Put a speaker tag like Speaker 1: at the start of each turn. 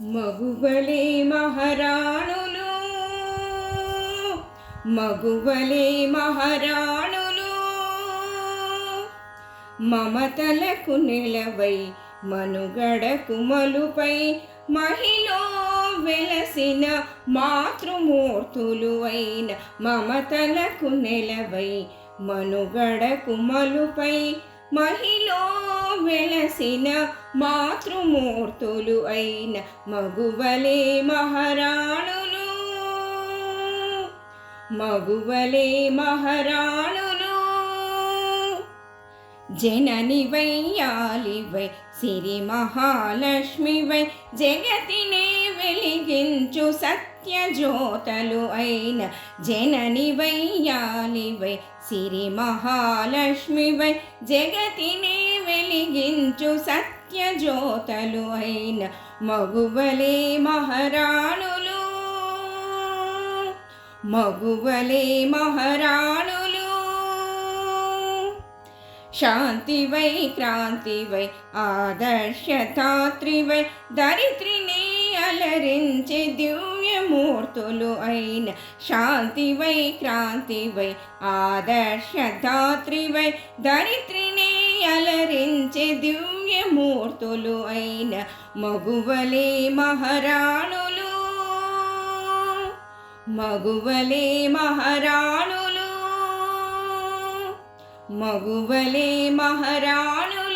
Speaker 1: మగువలే మహారాణులు, మగువలే మహారాణులు, మమతలకు నెలవై మనుగడకు మలుపై మహిలో వెలసిన మాతృమూర్తులు అయిన మమతలకు నెలవై మనుగడకు మలుపై మహిలో వెలసిన మాతృమూర్తులు అయిన మగువలే మహారాణులు, మగువలే మహారాణులు. జననివై యాలివై సిరి మహాలక్ష్మివై జగతినే వెలిగించు సత్యజ్యోతలు అయిన జననివై యాలివై సిరి మహాలక్ష్మివై జగతినే వెలిగించు సత్యజ్యోతలు అయిన మగువలే మహారాణులు, మగువలే మహారాణులు. శాంతివై క్రాంతివై ఆదర్శదాత్రివై దరిత్రిని అలరించే దివ్యమూర్తులు అయిన శాంతివై క్రాంతివై ఆదర్శదాత్రివై దరిత్రిని అలరించే దివ్యమూర్తులు అయిన మగువలే మహారాణులు, మగువలే మహారాణులు, మగువలే మహారాణులు.